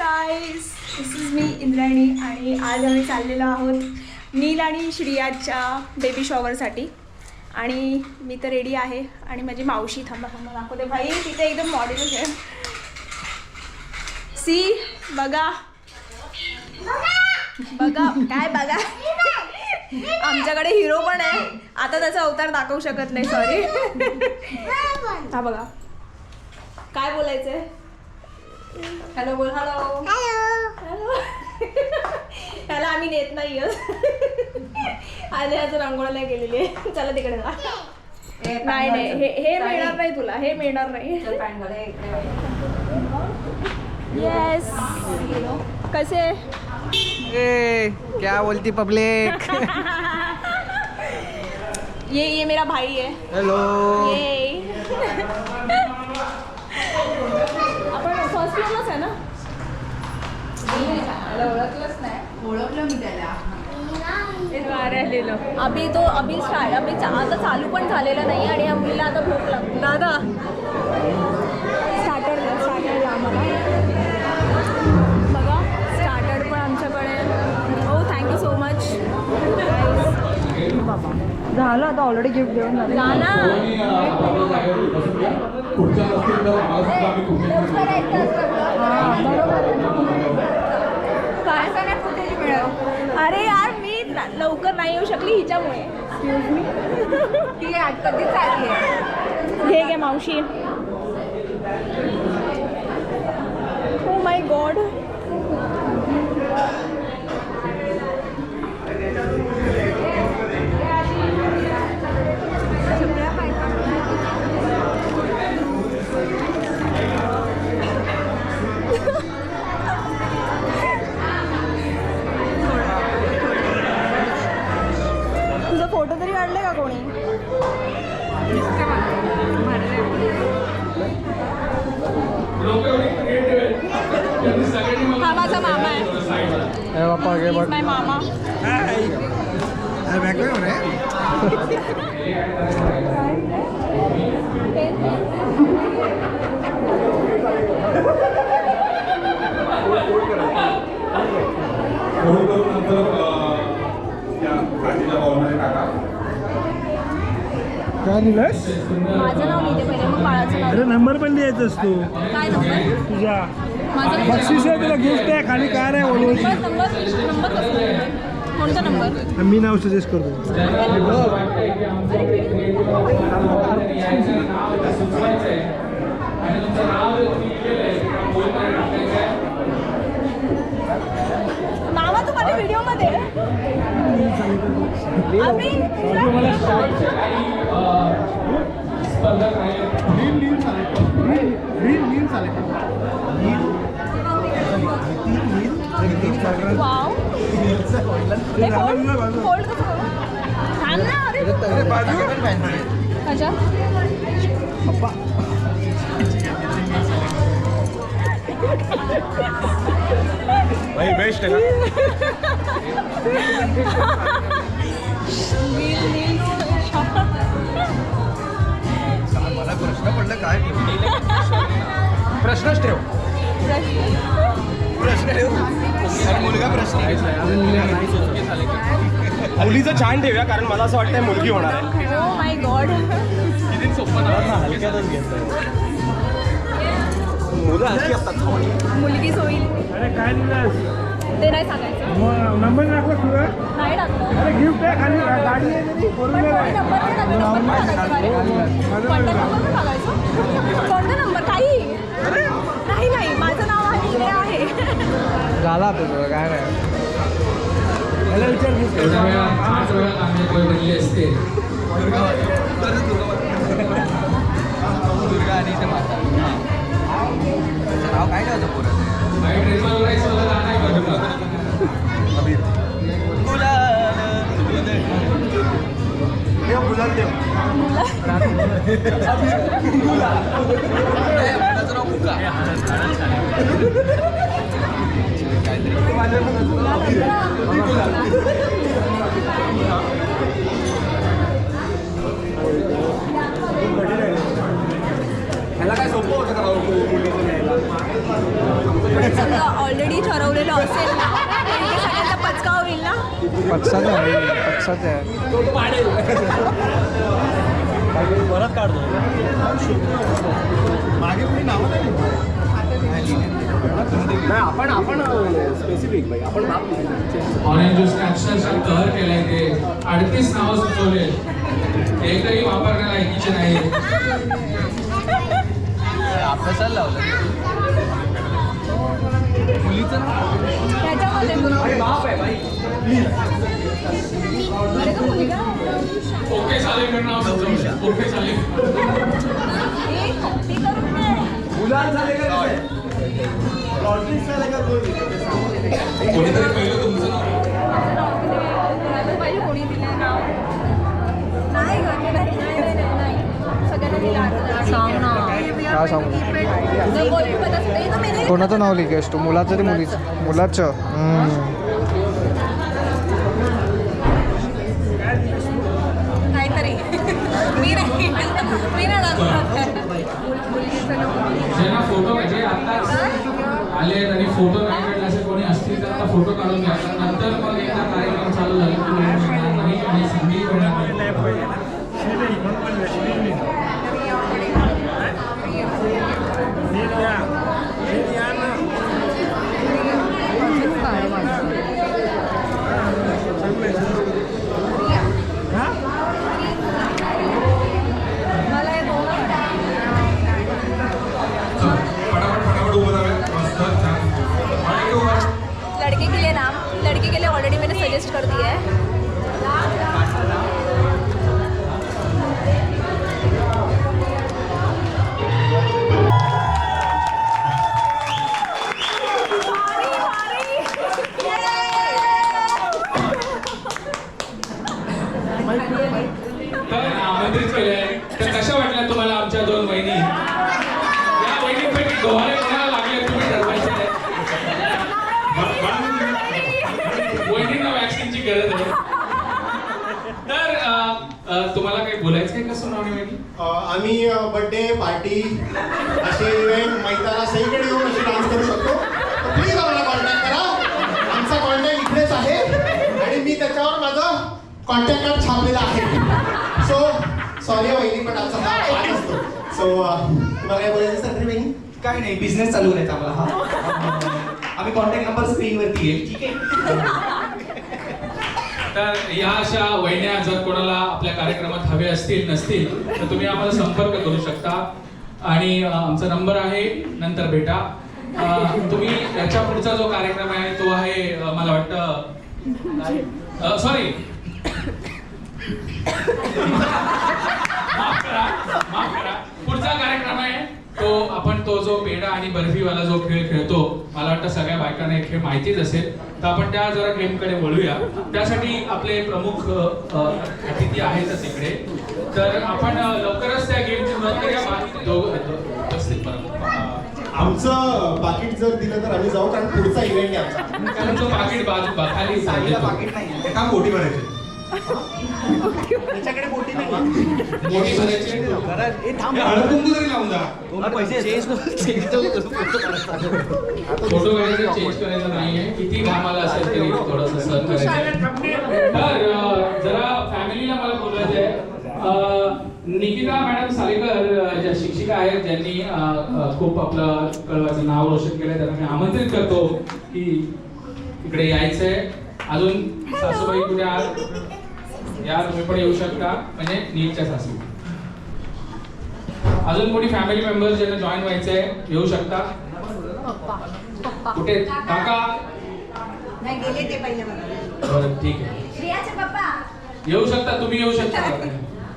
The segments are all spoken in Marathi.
Guys, this is me Indrayani आणि आज आम्ही चाललेलो आहोत नील आणि श्रियाच्या बेबी शॉवरसाठी. आणि मी तर रेडी आहे आणि माझी मावशी थांबा दाखवते भाई, तिथे एकदम मॉडेलच आहे. सी बघा बघा काय बघा, आमच्याकडे हिरो पण आहे. आता त्याचा अवतार दाखवू शकत नाही, सॉरी. हा बघा काय बोलायचंय. हॅलो बोल. Hello hello. ह्याला आम्ही नेत नाही आणि आज रांगोळ्याला गेलेली आहे. चला तिकडे जा. नाही नाही हे मिळणार नाही तुला, हे मिळणार नाही. येस कसे क्या बोलती पब्लिक. ये मेरा भाई है. हेलो. ये आपण फर्स्ट फ्लोअरलाच आहे ना. ओळखलंच नाही. ओळखलं मी त्याला. अभी आता चालू पण झालेलं नाही आणि या मुलीला आता भूक लागते. दादा स्टार्टरला आम्हाला बघा, स्टार्टर पण आमच्याकडे. ओ थँक्यू सो मच. झालं आता ऑलरेडी गिफ्ट देऊन झालं. जा ना. काय फुटेज मिळालं. अरे यार मी लवकर नाही येऊ शकली हिच्यामुळे. Excuse me. ती आज कधी चालली आहे. हे घे मावशी. Oh my God. तुझा फोटो तरी काढलाय का कोणी. हा माझा मामा आहे. बाप्पा गे बघ. माय मामा. काय लिहिलंस. माझं नाव लिहिते पहिले, मग बाळाचं नाव. अरे नंबर पण लिहायचा असतो काय नंबर. तुझा. माझा बक्षीस आहे तुला, गिफ्ट आहे. खाली कार आहे ओळखी. नंबर कसं, कोणता नंबर. मी नाव सजेस्ट करतो. मामा तू माझ्या व्हिडिओमध्ये वाव. फोल्ड कसं करू. छान ना. अरे अच्छा. भाई बेस्ट आहे मला प्रश्न पडला काय. प्रश्नच ठेव. प्रश्न ठेव. मुलगा प्रश्न. मुलीचं छान ठेवूया, कारण मला असं वाटतं मुलगी होणार आहे. Oh my God. किती सोपं हलक्यातच घेतलं. मुलं हलकी असतात. मुलगीच होईल. अरे काय लिहिलंस. ते नाही सांगायचं. नंबर टाकला तुला. नाही टाकलं. अरे गिफ्ट आहे खाली. गाडी आहे तरी फोर व्हीलर आहे. कोणता नंबर. काही नाही नाही माझं नाव आहे, ते आहे. झाला तुझं काय नाही. मला विचार दुर्गा आणि ते माता. नाव काय ठेवतं पुरं. गुलाल देव. ह्याला काय सोपं होतं का मुलीचं न्यायला? सगळं ऑलरेडी ठरवलेलं असेल ना तर इथे सगळ्यांचा पचका होईल ना. पक्षाचं आहे पक्षाचं आहे. परत काढतो मागे कोणी नाव नाही आपण स्पेसिफिक भाई आपण ऑरेंज ज्यूसने अक्षरशः कहर केलाय ते 38 नावं सुचवले एकही वापरण्याला ऐकीचे नाही. अभ्यासाला लावलं मुलीचं त्याच्यामध्ये बाप आहे भाई अरे का मुलगा ओके चालेकर नाव सुचवले. ओके चालेल हे कॉपी करून दे. मुलांना झाले का लॉटरीज झाले का कोणीतरी पहिलं तुमचं नाव माझं नाव कुणाला पाहिजे कोणी दिलं नाव. नाही गं ते नाही. सगळ्यांना दिलं आता सांग ना. काय सांगू बोली पता सुटे ना मैंने कोणाचं नाव लिहिकेस तू मुलाचं ते मुलीचं मुलाचं काहीतरी मी नाही ज्यांना फोटो म्हणजे आताच आले आणि फोटो नाही काढले असे कोणी असतील तर आता फोटो काढून घ्या. नंतर मग एकदा कार्यक्रम चालू झाला की नाही आणि संगीत मला हे दोन फटाफट उभं राहावे. मस्त छान लड़के के लिए नाम लड़के के लिए ऑलरेडी मैंने सजेस्ट कर दिया है. तर आमंत्रित केलंय. तर कशा वाटल्या तुम्हाला आमच्या दोन बहिणी? या बहिणींपैकी गव्हाळे कोणाला लागले तुम्ही ठरवायचे आहे. बहिणींना वॅक्सिनची गरज आहे. तर तुम्हाला काही बोलायचं आहे का सोनावणी बहिणी? आम्ही बर्थडे पार्टी असे इव्हेंट मैदाना सगळीकडे येऊन असे डान्स करू शकतो. प्लीज आम्हाला कॉन्टॅक्ट करा. आमचा कॉन्टॅक्ट इकडेच आहे आणि मी त्याच्यावर माझं कॉन्टॅक्ट कार्ड छापलेलं आहे. सो सॉरी वहिनी पण आमचा हा पार्ट असतो. सो तुम्हाला काय बोलायचं सर बहिणी? काय नाही बिझनेस चालू करायचा आम्हाला हा. आम्ही कॉन्टॅक्ट नंबर स्क्रीनवरती येईल ठीक आहे. तर या अशा वहिन्या जर कोणाला आपल्या कार्यक्रमात हवे असतील नसतील तर तुम्ही आम्हाला संपर्क करू शकता आणि आमचा नंबर आहे नंतर भेटा. तुम्ही याच्या पुढचा जो कार्यक्रम आहे तो आहे मला वाटतं सॉरी माफ करा पुढचा कार्यक्रम आहे तो आपण तो जो पेढा आणि बर्फीवाला जो खेळ खेळतो मला वाटतं सगळ्या बायकांना हे खेळ माहितीच असेल. तर आपण त्या जरा गेमकडे वळूया. त्यासाठी आपले प्रमुख अतिथी आहेतच इकडे. तर आपण लवकरच त्या गेमची सुरुवात करूया. आमचं पाकिट जर दिलं तर आम्ही जाऊ कारण पुढचा इव्हेंट आहे आमचा. कारण तो पाकिट बाजू खाली साईडला पाकिट नाही ते काम मोठी भरायची त्याच्याकडे मोठी नाही मोठी भरायची हळद कुंकू तरी लावून जा. फोटो काढायचं चेंज करायचं नाहीये. किती कामाला असेल तरी थोडंसं सहन करायचं. तर जरा फॅमिलीला मला बोलायचं आहे. निकिता मॅडम सालेकर ज्या शिक्षिका आहेत ज्यांनी खूप आपलं कळवाचं नाव रोशन केलंय त्यांना मी आमंत्रित करतो की इकडे यायचंय. अजून सासूबाई कुठे आहात? या तुम्ही पण येऊ शकता म्हणजे नीलच्या सासू. अजून कोणी फॅमिली मेंबर्स ज्यांना जॉईन व्हायचंय येऊ शकता. कुठे काका? नाही गेले ते पहिले बरं ठीक आहे श्रेयाचे पप्पा येऊ शकता. तुम्ही येऊ शकता.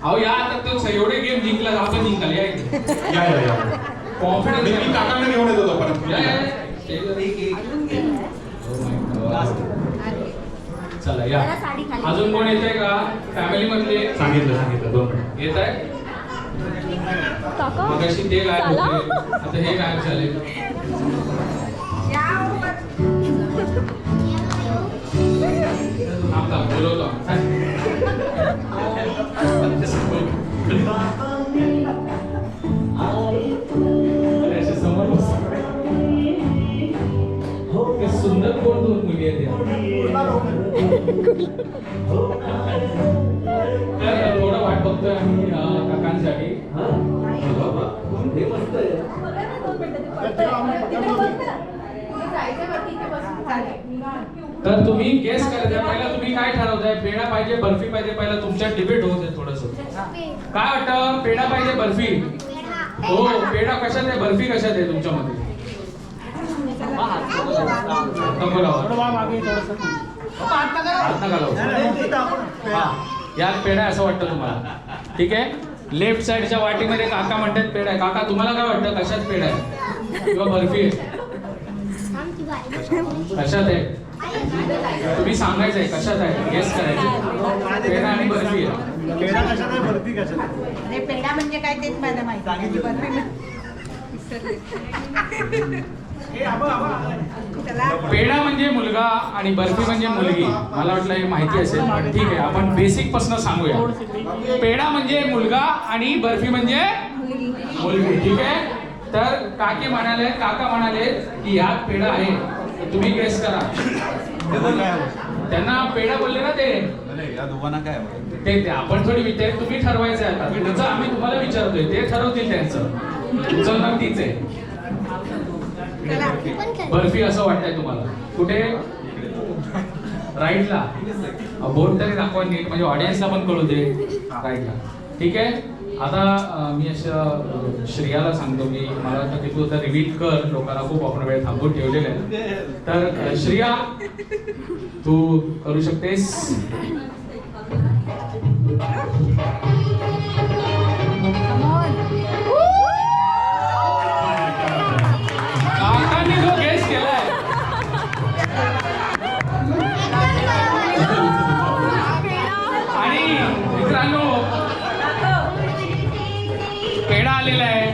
अहो या आता तो एवढे गेम जिंकला आपण जिंकाल या इकडे. या कॉन्फिडन्स मी काकांना घेऊन येतो तोपर्यंत. चला या. अजून कोण येत आहे का फॅमिली मधले? सांगितलं 2 मिनिट येत आहे. मगाशी ते गायब होते आता हे गायब झाले. आता बोलवतो समोर मुलगी आहे तर थोडं वाट बघतोय आम्ही काकांसाठी. तर तुम्ही गेस करायचं पहिला तुम्ही काय ठरवताय पेढा पाहिजे बर्फी पाहिजे पहिला तुमच्यात डिबेट होत आहे थोडस. काय वाटतं पेढा पाहिजे बर्फी? हो पेढा कशात आहे बर्फी कशात आहे तुमच्यामध्ये? यात पेढा असं वाटतं तुम्हाला? ठीक आहे लेफ्ट साइडच्या वाटीमध्ये काका म्हणतात पेढा आहे. काका तुम्हाला काय वाटतं कशात पेढा आहे किंवा बर्फी आहे? कशात आहे तुम्ही सांगायचंय कशात आहे गेस करायचं. पेढा आणि बर्फी आहे. पेढा कशात आहे बर्फी कशात आहे? अरे पेढा म्हणजे काय तेच माझ्या माहिती. पेढा म्हणजे मुलगा आणि बर्फी म्हणजे मुलगी. मला वाटलं हे माहिती असेल पण ठीक आहे आपण बेसिक पासून सांगूया. पेढा म्हणजे मुलगा आणि बर्फी म्हणजे मुलगी. ठीक आहे तर काका म्हणाले की यात पेढा आहे. तुम्ही गेस करा. त्यांना पेढा बोलले ना ते या दोघांना काय ते आपण थोडी विचार तुम्ही ठरवायचं आहे आता तुमचं आम्ही तुम्हाला विचारतोय ते ठरवतील त्यांचं. तुमचं नक्कीच आहे बर्फी असं वाटतंय तुम्हाला. कुठे राईटला बोर्ड तरी दाखवा नीट म्हणजे ऑडियन्सला पण कळू दे. राईटला ठीक आहे. आता मी असं श्रेयाला सांगतो की मला वाटतं की तू आता रिव्हील कर. लोकांना खूप आपण वेळ थांबून ठेवलेला आहे तर श्रेया तू करू शकतेस. काकांनी जो गेस केलाय आणि मित्रांनो पेढा आलेला आहे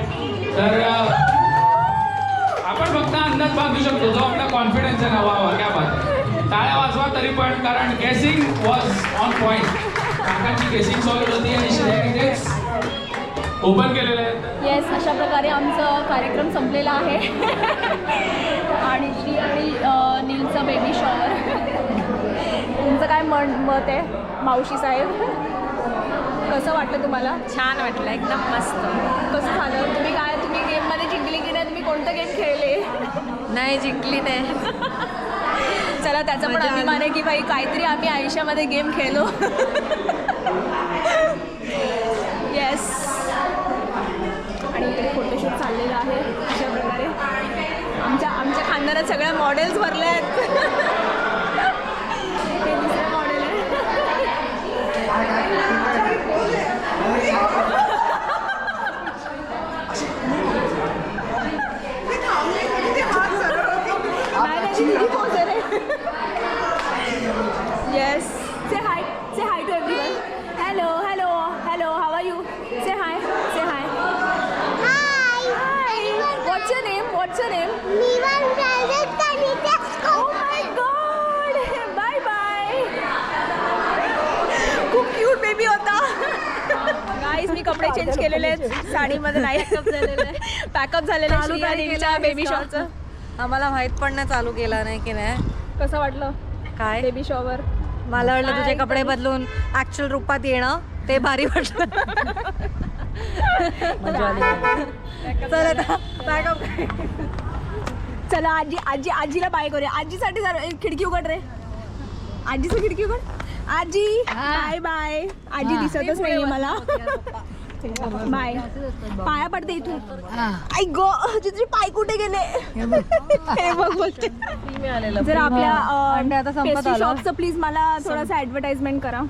तर आपण फक्त अंदाज बांधू शकतो जो आपला कॉन्फिडन्स आहे ना. वा वा क्या बात आहे. टाळ्या वाजवा तरी पण कारण गेसिंग वॉज ऑन पॉइंट. काकांची गेसिंग सॉल्व होती आणि श्रेयाने ओपन केलेलं आहे. येस अशा प्रकारे आमचा कार्यक्रम संपलेला आहे आणि श्री आणि नीलचा बेबी शॉवर. तुमचं काय मत आहे मावशी साहेब? कसं वाटलं तुम्हाला? छान वाटलं एकदम मस्त. कसं झालं? तुम्ही गेममध्ये जिंकली की नाही? तुम्ही कोणतं गेम खेळले? नाही जिंकली नाही. चला त्याचा पण अभिमान आहे की बाई काहीतरी आम्ही आयुष्यामध्ये गेम खेळलो. येस आणि इकडे फोटोशूट चाललेलं आहे अशा प्रकारे. आमच्या खानदारात सगळ्या मॉडेल्स भरल्या आहेत. हे दुसरे मॉडेल आहे. Yes. Say hi. Say hi to everyone. Hello. How are you? Say hi. Hi. What's your name? Oh my God. Bye. खूप क्यूट बेबी होता. गाईज मी कपडे चेंज केलेले आहेत. साडीमध्ये नाही. पॅकअप झालेलं आहे श्री आणि नीलच्या बेबी शॉवरचं. आम्हाला माहित पण नाही चालू केला नाही की नाही. कसं वाटलं काय बेबी शॉवर? मला वाटलं तुझे कपडे बदलून ऍक्च्युअल रूपात येणं ते भारी वाटलं. चल आता पॅकअप. चला आजीला बाय करूया. आजीसाठी खिडकी उघड रे. आजीचं खिडकी उघड. आजी बाय. आजी दिसतच नाहीये मला. बाय. पाया पडते इथून. आई गो तुझे पाय कुठे गेले? हे बघ बोलते. जर आपल्या शॉपचं प्लीज मला थोडासा ऍडव्हर्टाइजमेंट करा.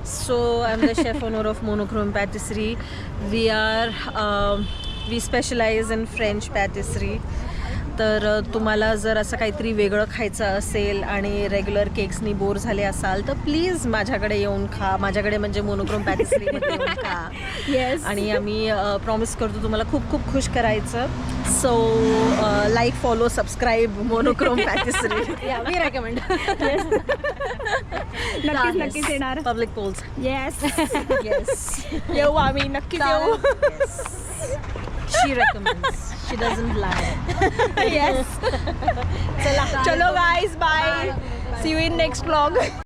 So I'm the chef owner of Monochrome Patisserie. We specialize in French patisserie. तर तुम्हाला जर असं काहीतरी वेगळं खायचं असेल आणि रेग्युलर केक्सनी बोर झाले असाल तर प्लीज माझ्याकडे येऊन खा. माझ्याकडे म्हणजे मोनोक्रोम पॅटिसरीमध्ये येऊन खा. येस आणि आम्ही प्रॉमिस करतो तुम्हाला खूप खूप खुश करायचं. So like follow subscribe monochrome patisserie. We recommend. नक्कीच येणार. Public poles. येस येऊ आम्ही नक्कीच येऊ. She recommends. She doesn't lie. Yes. चलो guys, bye. See you in next vlog.